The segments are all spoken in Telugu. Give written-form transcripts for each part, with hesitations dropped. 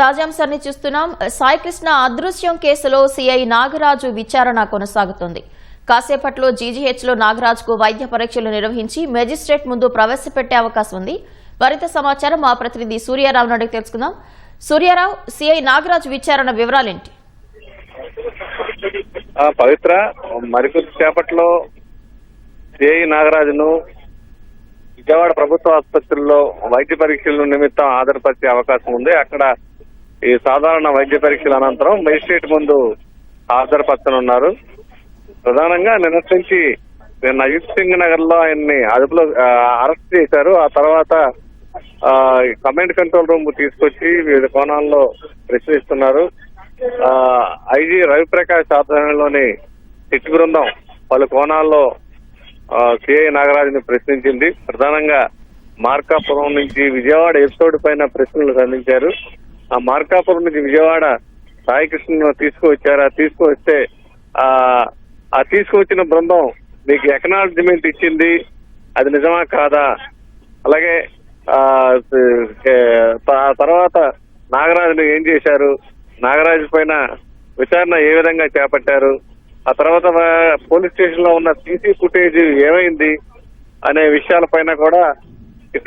తాజాంశాన్ని చూస్తున్నాం. సాయి కృష్ణ అదృశ్యం కేసులో సీఐ నాగరాజు విచారణ కొనసాగుతోంది. కాసేపట్లో జీజీహెచ్లో నాగరాజుకు వైద్య పరీక్షలు నిర్వహించి మెజిస్ట్రేట్ ముందు ప్రవేశపెట్టే అవకాశం ఉంది. మరింత సమాచారం మా ప్రతినిధి సూర్యారావు నాయుడు తెలుసుకుందాం. సూర్యారావు, సీఐ నాగరాజు విచారణ వివరాలేంటి? పవిత్ర, మరికొద్దిసేపట్లో సిఐ నాగరాజును విజయవాడ ప్రభుత్వ ఆసుపత్రిలో వైద్య పరీక్షల నిమిత్తం హాజరుపరిచే అవకాశం ఉంది. అక్కడ ఈ సాధారణ వైద్య పరీక్షల అనంతరం మెజిస్ట్రేట్ ముందు హాజరుపరచనున్నారు. ప్రధానంగా నిన్నటి నుంచి అజిత్ సింగ్ నగర్ లో ఆయన్ని అదుపులో అరెస్ట్ చేశారు. ఆ తర్వాత కమాండ్ కంట్రోల్ రూమ్ తీసుకొచ్చి వివిధ కోణాల్లో ప్రశ్నిస్తున్నారు. ఐజీ రవిప్రకాష్ ఆధ్వర్యంలోని సిట్ బృందం పలు కోణాల్లో సిఐ నాగరాజుని ప్రశ్నించింది. ప్రధానంగా మార్కాపురం నుంచి విజయవాడ ఎపిసోడ్ పైన ప్రశ్నలు సంధించారు. ఆ మార్కాపురం నుంచి విజయవాడ సాయి కృష్ణను తీసుకువచ్చారు. తీసుకువస్తే ఆ తీసుకువచ్చిన బృందం మీకు ఎక్నాలజ్మెంట్ ఇచ్చింది, అది నిజమా కాదా? అలాగే తర్వాత నాగరాజును ఏం చేశారు, నాగరాజు పైన విచారణ ఏ విధంగా చేపట్టారు, ఆ తర్వాత పోలీస్ స్టేషన్ లో ఉన్న సీసీ ఫుటేజ్ ఏమైంది అనే విషయాలపైన కూడా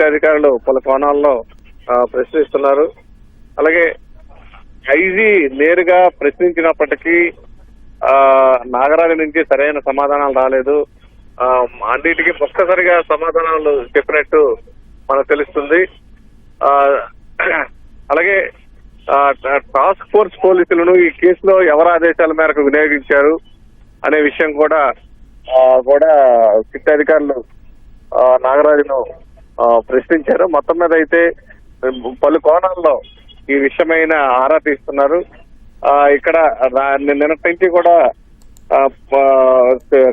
అధికారులు పలు కోణాల్లో ప్రశ్నిస్తున్నారు. అలాగే ఐజీ నేరుగా ప్రశ్నించినప్పటికీ నాగరాజు నుంచి సరైన సమాధానాలు రాలేదు. అన్నిటికీ ఒక్కసారిగా సమాధానాలు చెప్పినట్టు మనకు తెలుస్తుంది. అలాగే టాస్క్ ఫోర్స్ పోలీసులను ఈ కేసులో ఎవరి ఆదేశాల మేరకు వినియోగించారు అనే విషయం కూడా సిట్ అధికారులు నాగరాజును ప్రశ్నించారు. మొత్తం మీద అయితే పలు కోణాల్లో ఈ విషయమైన ఆరా తీస్తున్నారు. ఇక్కడ నిన్నటి నుంచి కూడా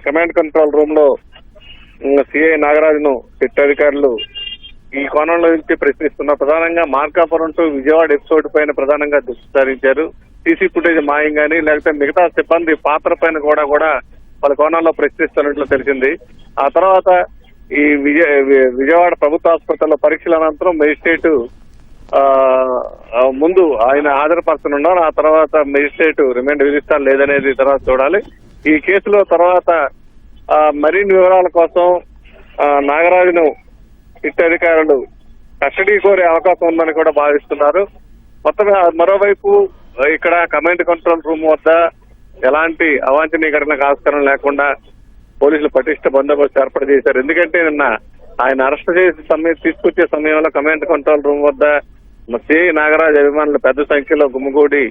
కమాండ్ కంట్రోల్ రూమ్ లో సిఐ నాగరాజును సిట్ అధికారులు ఈ కోణంలో నుంచి ప్రశ్నిస్తున్నారు. ప్రధానంగా మార్కాపురం టు విజయవాడ ఎపిసోడ్ పైన ప్రధానంగా దృష్టి సారించారు. సీసీ ఫుటేజ్ మాయం గానీ లేకపోతే మిగతా సిబ్బంది పాత్ర పైన కూడా పలు కోణాల్లో ప్రశ్నిస్తున్నట్లు తెలిసింది. ఆ తర్వాత ఈ విజయవాడ ప్రభుత్వ ఆసుపత్రిలో పరీక్షల అనంతరం మెజిస్ట్రేట్ ముందు ఆయన హాజరుపరచనున్నారు. ఆ తర్వాత మెజిస్ట్రేట్ రిమాండ్ విధిస్తారు లేదనేది తర్వాత చూడాలి. ఈ కేసులో తర్వాత మరిన్ని వివరాల కోసం నాగరాజును సిట్ అధికారులు కస్టడీ కోరే అవకాశం ఉందని కూడా భావిస్తున్నారు. మొత్తం మరోవైపు ఇక్కడ కమాండ్ కంట్రోల్ రూమ్ వద్ద ఎలాంటి అవాంఛనీకరణకు ఆస్కారం లేకుండా పోలీసులు పటిష్ట బందోబస్తు ఏర్పాటు చేశారు. ఎందుకంటే నిన్న ఆయన అరెస్ట్ చేసి తీసుకొచ్చే సమయంలో కమాండ్ కంట్రోల్ రూమ్ వద్ద సిఐ నాగరాజు అభిమానులు పెద్ద సంఖ్యలో గుమిగూడి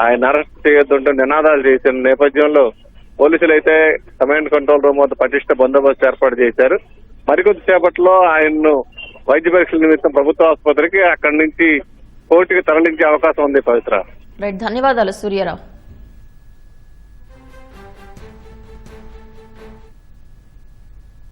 ఆయన అరెస్ట్ చేయొద్దంటూ నినాదాలు చేసిన నేపథ్యంలో పోలీసులు అయితే కమాండ్ కంట్రోల్ రూమ్ వద్ద పటిష్ట బందోబస్తు ఏర్పాటు చేశారు. మరికొద్దిసేపట్లో ఆయన్ను వైద్య పరీక్షల నిమిత్తం ప్రభుత్వ ఆసుపత్రికి అక్కడి నుంచి కోర్టుకి తరలించే అవకాశం ఉంది. పవిత్ర, ధన్యవాదాలు సూర్యారావు.